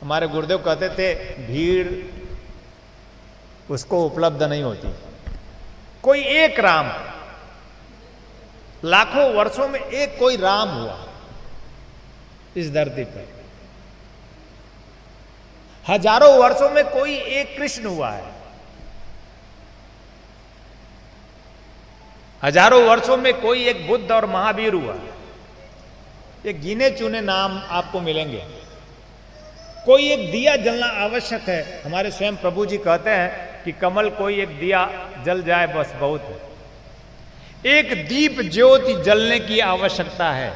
हमारे गुरुदेव कहते थे भीड़ उसको उपलब्ध नहीं होती। कोई एक राम, लाखों वर्षों में एक कोई राम हुआ इस धरती पर, हजारों वर्षों में कोई एक कृष्ण हुआ है, हजारों वर्षों में कोई एक बुद्ध और महावीर हुआ है। ये गिने चुने नाम आपको मिलेंगे। कोई एक दिया जलना आवश्यक है। हमारे स्वयं प्रभु जी कहते हैं कि कमल कोई एक दिया जल जाए बस बहुत है। एक दीप ज्योति जलने की आवश्यकता है।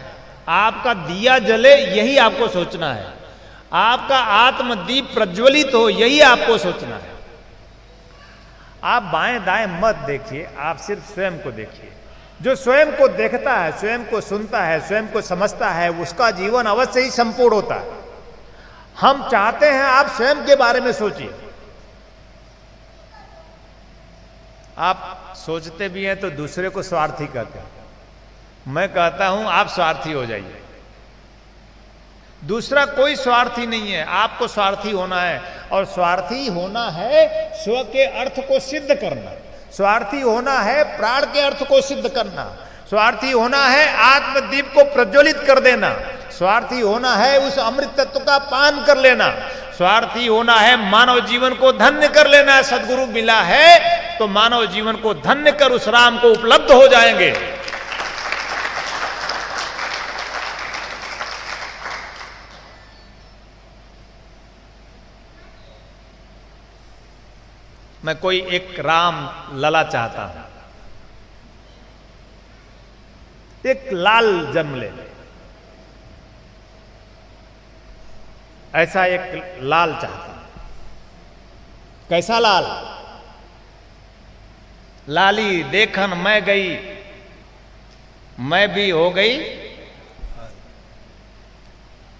आपका दिया जले यही आपको सोचना है। आपका आत्मदीप प्रज्वलित हो यही आपको सोचना है। आप बाएं दाएं मत देखिए, आप सिर्फ स्वयं को देखिए। जो स्वयं को देखता है, स्वयं को सुनता है, स्वयं को समझता है, उसका जीवन अवश्य ही संपूर्ण होता है। हम चाहते हैं आप स्वयं के बारे में सोचिए। आप सोचते भी हैं तो दूसरे को स्वार्थी कहते हैं। मैं कहता हूं आप स्वार्थी हो जाइए। दूसरा कोई स्वार्थी नहीं है, आपको स्वार्थी होना है। और स्वार्थी होना है स्व के अर्थ को सिद्ध करना, स्वार्थी होना है प्राण के अर्थ को सिद्ध करना, स्वार्थी होना है आत्मदीप को प्रज्वलित कर देना, स्वार्थी होना है उस अमृत तत्व का पान कर लेना, स्वार्थी होना है मानव जीवन को धन्य कर लेना। सदगुरु मिला है तो मानव जीवन को धन्य कर उस राम को उपलब्ध हो जाएंगे। मैं कोई एक राम लला चाहता हूं, एक लाल जन्म ले, ऐसा एक लाल चाहता हूं। कैसा लाल? लाली देखन मैं गई, मैं भी हो गई।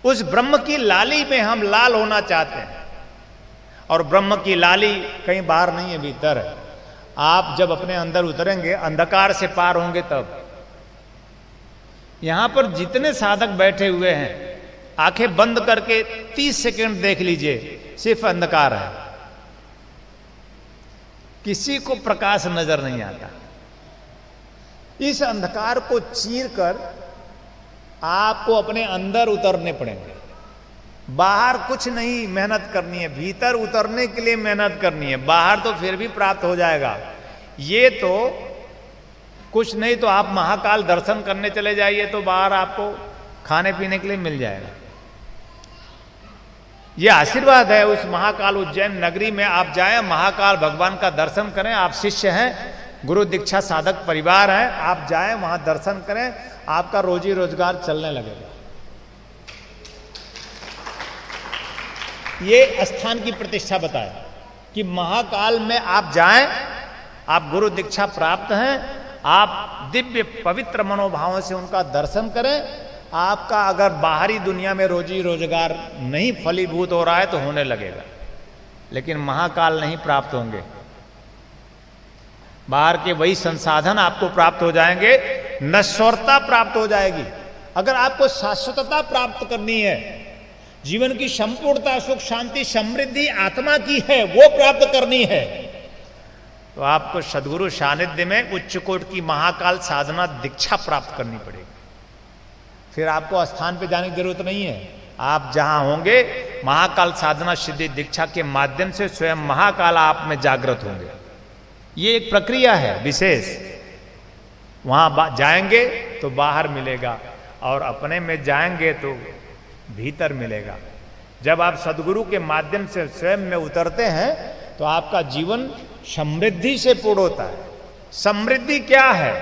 उस ब्रह्म की लाली में हम लाल होना चाहते हैं। और ब्रह्म की लाली कहीं बाहर नहीं है, भीतर है। आप जब अपने अंदर उतरेंगे, अंधकार से पार होंगे तब। यहां पर जितने साधक बैठे हुए हैं, आंखें बंद करके 30 सेकंड देख लीजिए, सिर्फ अंधकार है, किसी को प्रकाश नजर नहीं आता। इस अंधकार को चीरकर आपको अपने अंदर उतरने पड़ेंगे। बाहर कुछ नहीं मेहनत करनी है, भीतर उतरने के लिए मेहनत करनी है। बाहर तो फिर भी प्राप्त हो जाएगा। ये तो कुछ नहीं तो आप महाकाल दर्शन करने चले जाइए तो बाहर आपको खाने पीने के लिए मिल जाएगा। ये आशीर्वाद है उस महाकाल उज्जैन नगरी में आप जाएं, महाकाल भगवान का दर्शन करें। आप शिष्य हैं, गुरु दीक्षा साधक परिवार है, आप जाएं वहां दर्शन करें, आपका रोजी रोजगार चलने लगेगा। ये स्थान की प्रतिष्ठा बताए कि महाकाल में आप जाएं, आप गुरु दीक्षा प्राप्त हैं, आप दिव्य पवित्र मनोभावों से उनका दर्शन करें। आपका अगर बाहरी दुनिया में रोजी रोजगार नहीं फलीभूत हो रहा है तो होने लगेगा, लेकिन महाकाल नहीं प्राप्त होंगे। बाहर के वही संसाधन आपको प्राप्त हो जाएंगे, नश्वरता प्राप्त हो जाएगी। अगर आपको शाश्वतता प्राप्त करनी है, जीवन की संपूर्णता, सुख शांति समृद्धि आत्मा की है, वो प्राप्त करनी है, तो आपको सद्गुरु सानिध्य में उच्च कोट की महाकाल साधना दीक्षा प्राप्त करनी पड़ेगी। फिर आपको स्थान पे जाने की जरूरत नहीं है। आप जहां होंगे महाकाल साधना सिद्धि दीक्षा के माध्यम से स्वयं महाकाल आप में जागृत होंगे। ये एक प्रक्रिया है विशेष। वहां जाएंगे तो बाहर मिलेगा और अपने में जाएंगे तो भीतर मिलेगा। जब आप सदगुरु के माध्यम से स्वयं में उतरते हैं तो आपका जीवन समृद्धि से पूर्ण होता है। समृद्धि क्या है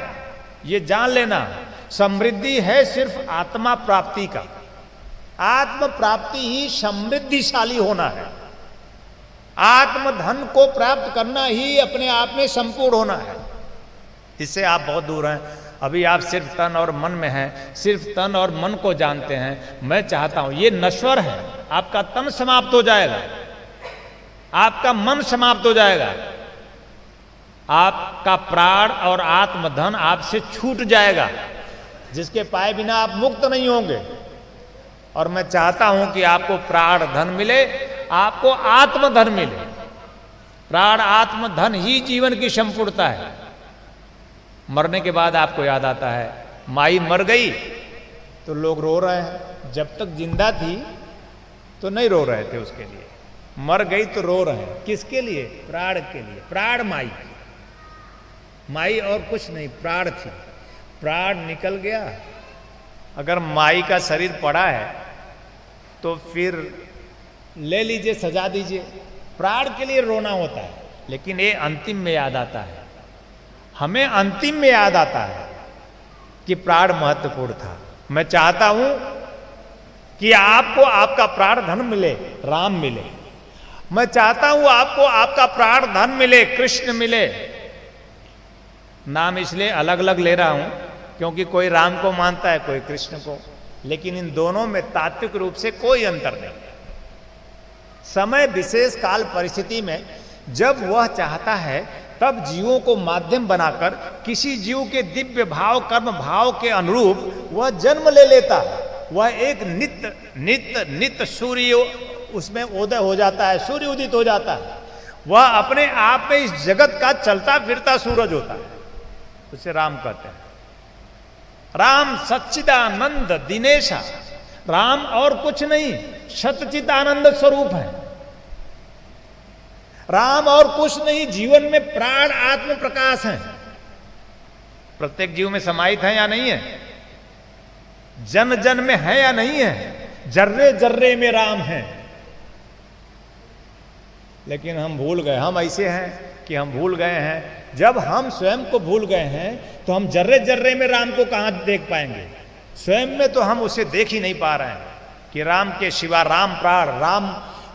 ये जान लेना। समृद्धि है सिर्फ आत्मा प्राप्ति का। आत्म प्राप्ति ही समृद्धिशाली होना है। आत्म धन को प्राप्त करना ही अपने आप में संपूर्ण होना है। इससे आप बहुत दूर हैं। अभी आप सिर्फ तन और मन में हैं, सिर्फ तन और मन को जानते हैं। मैं चाहता हूं, ये नश्वर है। आपका तन समाप्त हो जाएगा, आपका मन समाप्त हो जाएगा, आपका प्राण और आत्मधन आपसे छूट जाएगा, जिसके पाए बिना आप मुक्त नहीं होंगे। और मैं चाहता हूं कि आपको प्राण धन मिले, आपको आत्मधन मिले। प्राण आत्मधन ही जीवन की संपूर्णता है। मरने के बाद आपको याद आता है, माई मर गई तो लोग रो रहे हैं, जब तक जिंदा थी तो नहीं रो रहे थे उसके लिए, मर गई तो रो रहे हैं। किसके लिए? प्राण के लिए। प्राण माई, माई और कुछ नहीं, प्राण थी। प्राण निकल गया, अगर माई का शरीर पड़ा है तो फिर ले लीजिए, सजा दीजिए। प्राण के लिए रोना होता है, लेकिन ये अंतिम में याद आता है, हमें अंतिम में याद आता है कि प्राण महत्वपूर्ण था। मैं चाहता हूं कि आपको आपका प्राण धन मिले, राम मिले। मैं चाहता हूं आपको आपका प्राण धन मिले, कृष्ण मिले। नाम इसलिए अलग अलग ले रहा हूं क्योंकि कोई राम को मानता है, कोई कृष्ण को, लेकिन इन दोनों में तात्विक रूप से कोई अंतर नहीं। समय विशेष काल परिस्थिति में जब वह चाहता है तब जीवों को माध्यम बनाकर किसी जीव के दिव्य भाव कर्म भाव के अनुरूप वह जन्म ले लेता है। वह एक नित्य नित्य नित्य सूर्य उसमें उदय हो जाता है, सूर्य उदित हो जाता है। वह अपने आप में इस जगत का चलता फिरता सूरज होता है, उसे राम कहते हैं। राम सच्चिदानंद दिनेशा, राम और कुछ नहीं, सच्चित आनंद स्वरूप है। राम और कुछ नहीं, जीवन में प्राण आत्म प्रकाश है। प्रत्येक जीव में समाहित है या नहीं है? जन जन में है या नहीं है? जर्रे जर्रे में राम है। लेकिन हम भूल गए, हम ऐसे हैं कि हम भूल गए हैं। जब हम स्वयं को भूल गए हैं तो हम जर्रे जर्रे में राम को कहां देख पाएंगे? स्वयं में तो हम उसे देख ही नहीं पा रहे हैं कि राम के सिवा, राम प्राण, राम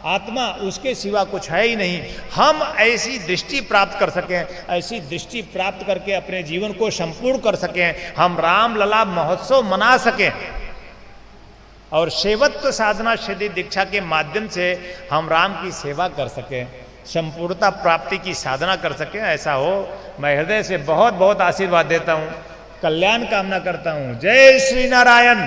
आत्मा, उसके सिवा कुछ है ही नहीं। हम ऐसी दृष्टि प्राप्त कर सकें, ऐसी दृष्टि प्राप्त करके अपने जीवन को संपूर्ण कर सकें, हम राम लला महोत्सव मना सकें और सेवत्व साधना सिद्धि दीक्षा के माध्यम से हम राम की सेवा कर सकें, संपूर्णता प्राप्ति की साधना कर सकें। ऐसा हो, मैं हृदय से बहुत बहुत आशीर्वाद देता हूं, कल्याण कामना करता हूं। जय श्री नारायण।